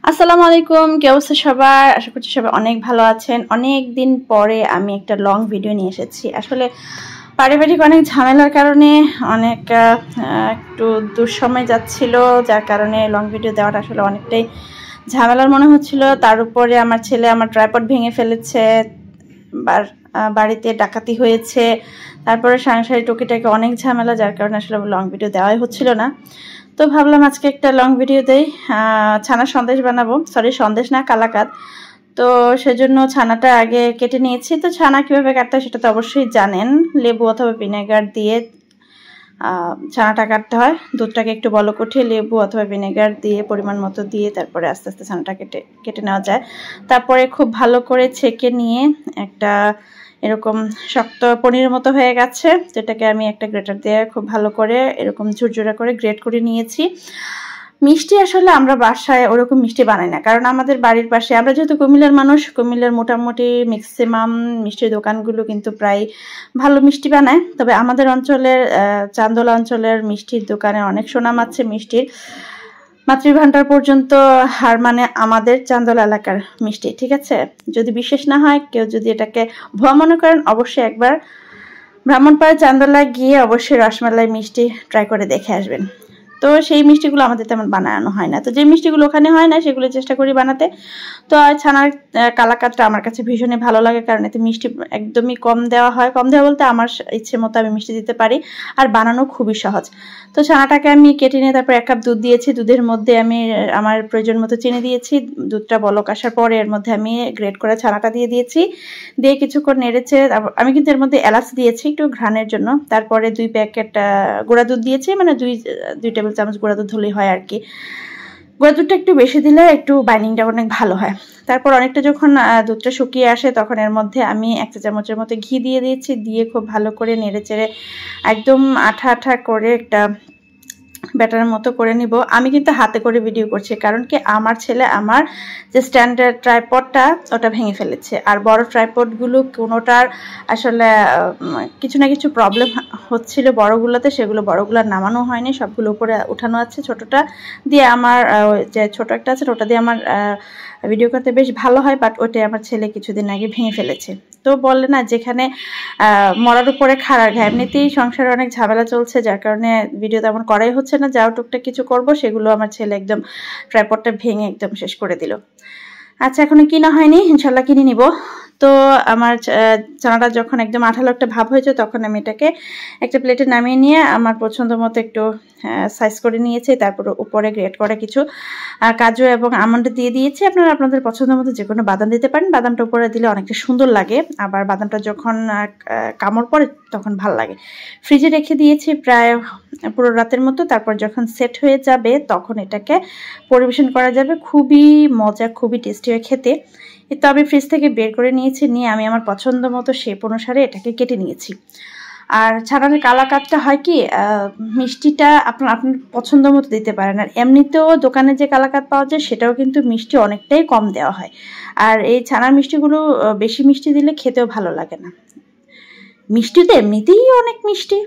আসসালামু আলাইকুম, কি অবস্থা সবার? আশা করছি সবাই অনেক ভালো আছেন। অনেক দিন পরে আমি একটা লং ভিডিও নিয়ে এসেছি। আসলে পারিবারিক অনেক ঝামেলার কারণে অনেক একটু দুঃসময় যাচ্ছিল, যার কারণে লং ভিডিও দেওয়াটা আসলে অনেকটাই ঝামেলার মনে হচ্ছিল। তার উপরে আমার ছেলে আমার ট্রাইপড ভেঙে ফেলেছে, বাড়িতে ডাকাতি হয়েছে, তারপরে সাংসারিক টুকিটাকি অনেক ঝামেলা, যার কারণে আসলে লং ভিডিও দেওয়াই হচ্ছিল না। তো ভাবলাম আজকে একটা লং ভিডিও দেই। ছানার সন্দেশ বানাবো, সন্দেশ না, কালাকাঁদ। তো সেজন্য ছানাটা আগে কেটে নিয়েছি। তো ছানা কীভাবে কাটতে হয় সেটা তো অবশ্যই জানেন। লেবু অথবা ভিনেগার দিয়ে ছানাটা কাটতে হয়। দুধটাকে একটু বলক উঠিয়ে লেবু অথবা ভিনেগার দিয়ে পরিমাণ মতো দিয়ে তারপরে আস্তে আস্তে ছানাটা কেটে নেওয়া যায়। তারপরে খুব ভালো করে ছেঁকে নিয়ে একটা এরকম শক্ত পনিরের মতো হয়ে গেছে, যেটাকে আমি একটা গ্রেটার দিয়ে খুব ভালো করে এরকম ঝুরঝুরা করে গ্রেট করে নিয়েছি। মিষ্টি আসলে আমরা বাসায় ওরকম মিষ্টি বানাই না, কারণ আমাদের বাড়ির পাশে, আমরা যেহেতু কুমিল্লার মানুষ, কুমিল্লার মোটামুটি ম্যাক্সিমাম মিষ্টির দোকানগুলো কিন্তু প্রায় ভালো মিষ্টি বানায়। তবে আমাদের অঞ্চলের চান্দোলা অঞ্চলের মিষ্টির দোকানে অনেক সুনাম আছে মিষ্টির। মাতৃভান্ডার পর্যন্ত হার মানে আমাদের চান্দোলা এলাকার মিষ্টি, ঠিক আছে? যদি বিশেষ না হয়, কেউ যদি এটাকে ভুয়া মনে করেন, অবশ্যই একবার ব্রাহ্মণপাড়া চান্দোলায় গিয়ে অবশ্যই রসমালাই মিষ্টি ট্রাই করে দেখে আসবেন। তো সেই মিষ্টিগুলো আমাদের তেমন বানানো হয় না, তো যে মিষ্টিগুলো ওখানে হয় না সেগুলো চেষ্টা করি বানাতে। তো ছানার কালাকাঁদটা আমার কাছে ভীষণই ভালো লাগে, কারণ এতে মিষ্টি একদমই কম দেওয়া হয়। কম দেওয়া বলতে আমার ইচ্ছে মতো আমি মিষ্টি দিতে পারি, আর বানানো খুবই সহজ। তো ছানাটাকে আমি কেটে নিয়ে তারপর 1 কাপ দুধ দিয়েছি। দুধের মধ্যে আমি আমার প্রয়োজন মতো চিনি দিয়েছি। দুধটা বলক আসার পরে এর মধ্যে আমি গ্রেট করে ছানাটা দিয়ে দিয়েছি। দিয়ে কিছুক্ষণ নেড়েছে। আমি কিন্তু এর মধ্যে এলাচ দিয়েছি একটু ঘ্রাণের জন্য। তারপরে 2 প্যাকেট গুঁড়া দুধ দিয়েছি, মানে 2 টেবিল চামচ গুঁড়া দুধ হলেই হয় আর কি। গুঁড়া দুধটা একটু বেশি দিলে একটু বাইন্ডিংটা অনেক ভালো হয়। তারপর অনেকটা যখন দুধটা শুকিয়ে আসে, তখন এর মধ্যে আমি 1 চা চামচের মতো ঘি দিয়ে দিয়েছি। দিয়ে খুব ভালো করে নেড়েচেড়ে একদম আঠা আঠা করে একটা ব্যাটারের মতো করে নিব। আমি কিন্তু হাতে করে ভিডিও করছি, কারণ কি আমার ছেলে আমার যে স্ট্যান্ডার্ড ট্রাইপডটা ওটা ভেঙে ফেলেছে। আর বড় ট্রাইপডগুলো কোনোটার আসলে কিছু না কিছু প্রবলেম হচ্ছিল বড়গুলোতে, সেগুলো বড়গুলোর নামানো হয়নি, সবগুলো উপরে উঠানো আছে। ছোটোটা দিয়ে আমার যে ছোটো একটা আছে ওটা দিয়ে আমার ভিডিও করতে বেশ ভালো হয়, বাট ওটাই আমার ছেলে কিছুদিন আগে ভেঙে ফেলেছে। তো বললে না, যেখানে মরার উপরে খাড়ার ঘা। এমনিতেই সংসারে অনেক ঝামেলা চলছে, যার কারণে ভিডিও তেমন করাই হচ্ছে না। যাও টুকটাক কিছু করব, সেগুলো আমার ছেলে একদম ট্রাইপডটা ভেঙে একদম শেষ করে দিল। আচ্ছা, এখনো কিনা হয়নি, ইনশাল্লাহ কিনে নিব। তো আমার চানাটা যখন একদম আঠালো একটা ভাব হয়েছে, তখন আমি এটাকে একটা প্লেটে নামিয়ে নিয়ে আমার পছন্দ মতো একটু সাইজ করে নিয়েছি। তারপর উপরে গ্রেট করে কিছু কাজু এবং আমন্ড দিয়ে দিয়েছি। আপনারা আপনাদের পছন্দ মতো যে কোনো বাদাম দিতে পারেন। বাদামটা উপরে দিলে অনেকটা সুন্দর লাগে, আবার বাদামটা যখন কামড় পড়ে তখন ভাল লাগে। ফ্রিজে রেখে দিয়েছি প্রায় পুরো রাতের মতো। তারপর যখন সেট হয়ে যাবে তখন এটাকে পরিবেশন করা যাবে। খুবই মজা, খুবই টেস্টি হয় খেতে। তো আমি ফ্রিজ থেকে বের করে নিয়েছি, নিয়ে আমি আমার পছন্দ মতো শেপ অনুসারে এটাকে কেটে নিয়েছি। আর ছানার কালাকাঁদটা হয় কি, মিষ্টিটা আপনার পছন্দ মতো দিতে পারেন। আর এমনিতেও দোকানে যে কালাকাঁদ পাওয়া যায় সেটাও কিন্তু মিষ্টি অনেকটাই কম দেওয়া হয়। আর এই ছানার মিষ্টিগুলো বেশি মিষ্টি দিলে খেতেও ভালো লাগে না। মিষ্টি তো এমনিতেই অনেক মিষ্টি,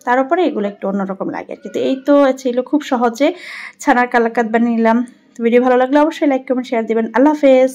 তার উপরে এগুলো একটু অন্যরকম লাগে আর কি। তো এই তো ছিল খুব সহজে ছানার কালাকাঁদ বানিয়ে নিলাম। ভিডিও ভালো লাগলে অবশ্যই লাইক কমেন্ট শেয়ার দিবেন। আল্লাহ হাফেজ।